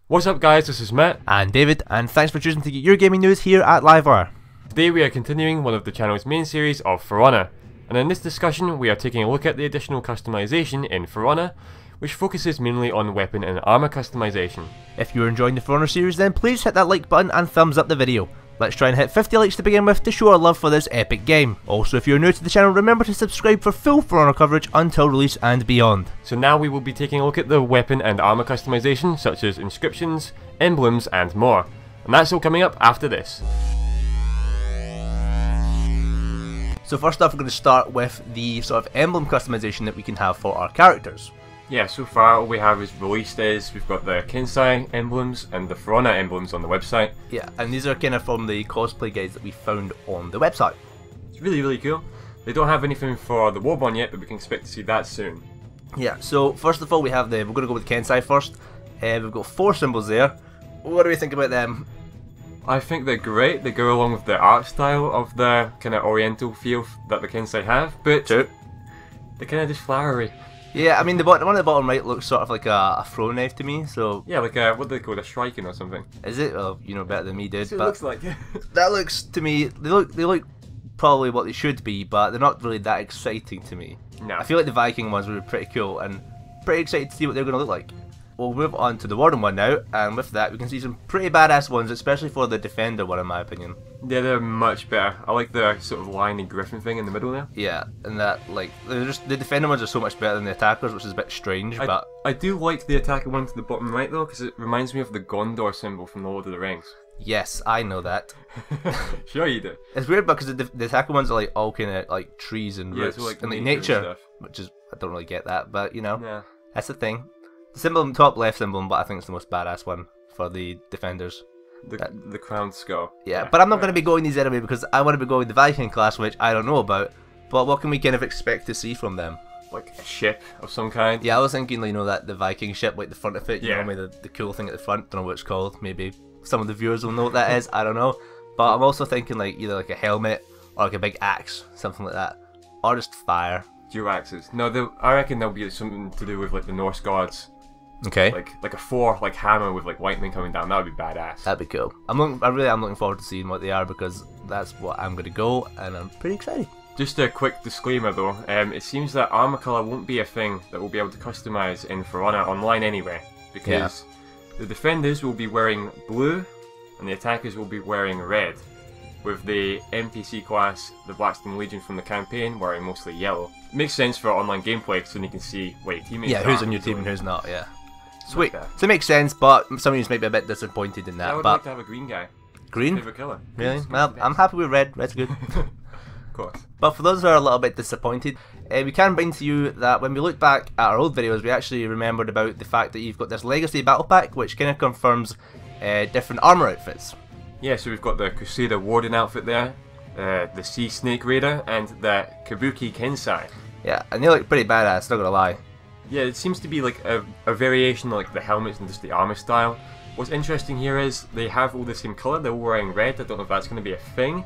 What's up guys, this is Matt and David, and thanks for choosing to get your gaming news here at Livewire. Today we are continuing one of the channel's main series of For Honor, and in this discussion we are taking a look at the additional customization in For Honor, which focuses mainly on weapon and armour customization. If you're enjoying the For Honor series, then please hit that like button and thumbs up the video. Let's try and hit 50 likes to begin with to show our love for this epic game. Also, if you're new to the channel, remember to subscribe for full For Honor coverage until release and beyond. So now we will be taking a look at the weapon and armour customization, such as inscriptions, emblems and more. And that's all coming up after this. So first off, we're going to start with the sort of emblem customization that we can have for our characters. Yeah, so far all we have is released we've got the Kensai emblems and the For Honor emblems on the website. Yeah, and these are kind of from the cosplay guides that we found on the website. It's really cool. They don't have anything for the Warborn yet, but we can expect to see that soon. Yeah, so first of all we're going to go with Kensai first. We've got 4 symbols there. What do we think about them? I think they're great. They go along with the art style of the kind of oriental feel that the Kensai have, but they're kind of just flowery. Yeah, I mean the one at the bottom right looks sort of like a throw knife to me, so... Yeah, like a, what do they call it, a shrike or something. Is it? Well, you know better than me, dude. It looks like. That looks, to me, they look probably what they should be, but they're not really that exciting to me. No. I feel like the Viking ones were pretty cool, and pretty excited to see what they're going to look like. We'll move on to the Warden one now, and with that we can see some pretty badass ones, especially for the Defender one in my opinion. Yeah, they're much better. I like the sort of liony griffin thing in the middle there. Yeah, and that, like, they're just, the Defender ones are so much better than the Attackers, which is a bit strange, but... I do like the Attacker one to the bottom right though, because it reminds me of the Gondor symbol from the Lord of the Rings. Yes, I know that. Sure you do. It's weird because the Attacker ones are like all kind of like trees and roots, so like and like nature nature, which is, I don't really get that, but you know, yeah. That's the thing. The symbol on the top left symbol, but I think it's the most badass one for the Defenders. The crowned skull. Yeah, but I'm not going to be going these anyway because I want to be going the Viking class, which I don't know about. But what can we kind of expect to see from them? Like a ship of some kind. Yeah, I was thinking, you know, that the Viking ship, like the front of it, you yeah. know, maybe the cool thing at the front. Don't know what it's called. Maybe some of the viewers will know what that is. I don't know. But I'm also thinking like either like a helmet or like a big axe, something like that, or just fire. Dual axes. No, I reckon there'll be something to do with like the Norse gods. Okay. Like a 4 like hammer with like lightning coming down. That would be badass. That'd be cool. I really am looking forward to seeing what they are because that's what I'm gonna go, and I'm pretty excited. Just a quick disclaimer though, it seems that armor color won't be a thing that we'll be able to customize in For Honor online anyway, because the defenders will be wearing blue and the attackers will be wearing red, with the NPC class, the Blackstone Legion from the campaign, wearing mostly yellow. It makes sense for online gameplay so you can see what your teammates are. Yeah, who's on your team and who's not, yeah. Sweet. Like so it makes sense, but some of you might be a bit disappointed in that. I would but like to have a green guy. Green? Favorite color. Really? Well, I'm happy with red. Red's good. Of course. But for those who are a little bit disappointed, we can bring to you that when we look back at our old videos, we actually remembered about the fact that you've got this Legacy Battle Pack, which kind of confirms different armor outfits. Yeah, so we've got the Crusader Warden outfit there, the Sea Snake Raider, and the Kabuki Kensai. Yeah, and they look pretty badass, not gonna lie. Yeah, it seems to be like a variation on like the helmets and just the armor style. What's interesting here is they have all the same color, they're all wearing red. I don't know if that's going to be a thing,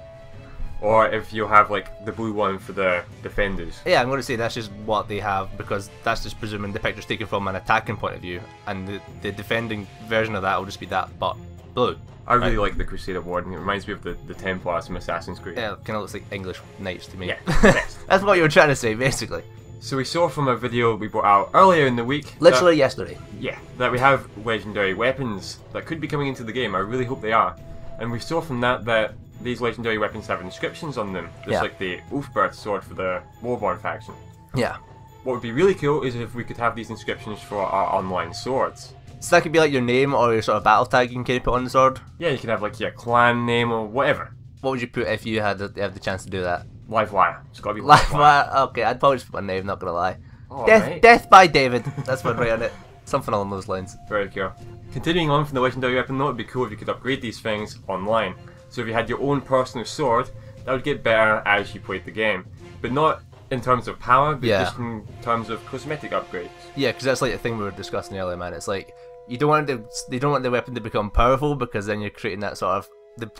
or if you'll have like the blue one for the defenders. Yeah, I'm going to say that's just what they have, because that's just presuming the picture's taken from an attacking point of view, and the defending version of that will just be that, but blue. I really like the Crusader Warden. It reminds me of the Templars from Assassin's Creed. Yeah, it kind of looks like English knights to me. Yeah, that's what you were trying to say, basically. So we saw from a video we brought out earlier in the week, literally yesterday. Yeah, that we have legendary weapons that could be coming into the game. I really hope they are. And we saw from that these legendary weapons have inscriptions on them, just like the Ulfberht sword for the Warborn faction. Yeah. What would be really cool is if we could have these inscriptions for our online swords. So that could be like your name or your sort of battle tag you can kind of put on the sword? Yeah, you can have like your clan name or whatever. What would you put if you had the chance to do that? Livewire. It's gotta be Livewire. Okay, I'd probably just put my name, not gonna lie. Oh, Death by David. That's one right on it. Something along those lines. Very cool. Continuing on from the legendary weapon though, it'd be cool if you could upgrade these things online. So if you had your own personal sword, that would get better as you played the game. But not in terms of power, but just in terms of cosmetic upgrades. Yeah, because that's like the thing we were discussing earlier, man. It's like you don't want the weapon to become powerful, because then you're creating that sort of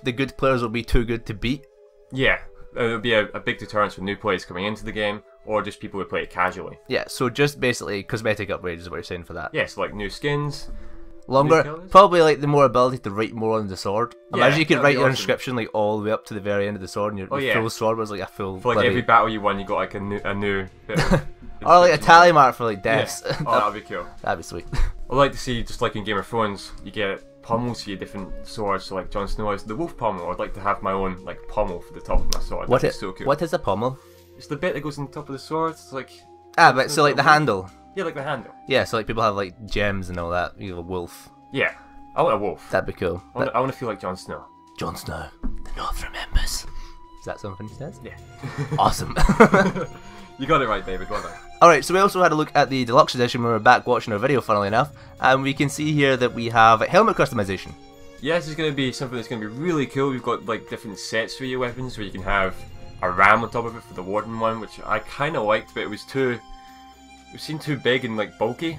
the good players will be too good to beat. Yeah. It would be a big deterrence for new players coming into the game, or just people who play it casually. Yeah, so just basically cosmetic upgrades is what you're saying for that. Yes, like new skins, Longer, colours? probably like the more ability to write more on the sword. Yeah, Imagine you could that'd write be your awesome. inscription like all the way up to the very end of the sword, and your full sword was like a full. For like every battle you won, you got like a new bit of or like a inscription. tally mark for like deaths. Yeah. Oh, that'd be cool. That'd be sweet. I'd like to see, just like in Game of Thrones, you get pommels for your different swords. So like Jon Snow has the wolf pommel. I'd like to have my own like pommel for the top of my sword. What That'd is be so cool. What is a pommel? It's the bit that goes on the top of the sword. It's like But so like the handle. yeah, like the handle. Yeah, so like people have like gems and all that. You have a wolf. Yeah, I want a wolf. That'd be cool. I want to feel like Jon Snow. Jon Snow, the North remembers. Is that something he says? Yeah. Awesome. You got it right, David. Well done. Alright, so we also had a look at the deluxe edition when we were back watching our video, funnily enough, and we can see here that we have helmet customization. Yeah, this is going to be something that's going to be really cool. We've got like different sets for your weapons, where you can have a ram on top of it for the warden one, which I kind of liked, but it seemed too big and like bulky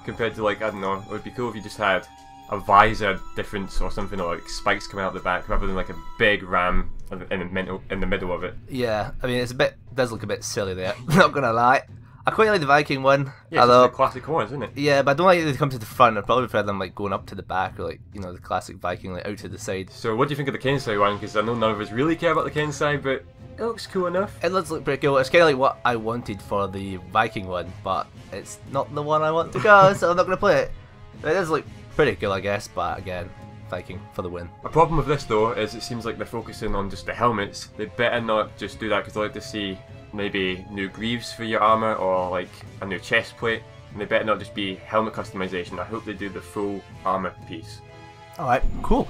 compared to like, I don't know, it would be cool if you just had a visor difference or something, or like spikes coming out the back rather than like a big ram in the middle of it. Yeah, I mean does look a bit silly there, not gonna lie. I quite like the Viking one. Yeah, it's just the classic ones, isn't it? Yeah, but I don't like that they come to the front. I'd probably prefer them like going up to the back, or like, you know, the classic Viking like out to the side. So what do you think of the Kensai one? Because I know none of us really care about the Kensai, but it looks cool enough. It looks pretty cool. It's kind of like what I wanted for the Viking one, but it's not the one I want to go, so I'm not going to play it. But it does look pretty cool, I guess, but again, Viking for the win. A problem with this though is it seems like they're focusing on just the helmets. They better not just do that, because I like to see maybe new greaves for your armor, or like a new chest plate, and they better not just be helmet customization. I hope they do the full armor piece. Alright, cool.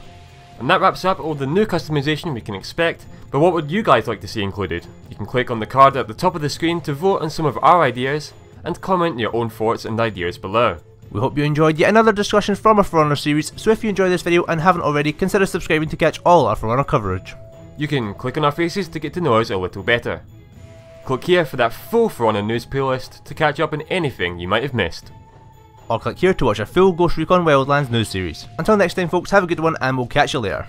And that wraps up all the new customization we can expect, but what would you guys like to see included? You can click on the card at the top of the screen to vote on some of our ideas, and comment your own thoughts and ideas below. We hope you enjoyed yet another discussion from our For Honor series, so if you enjoyed this video and haven't already, consider subscribing to catch all our For Honor coverage. You can click on our faces to get to know us a little better. Click here for that full For Honor news playlist to catch up on anything you might have missed. Or click here to watch our full Ghost Recon Wildlands news series. Until next time folks, have a good one and we'll catch you later.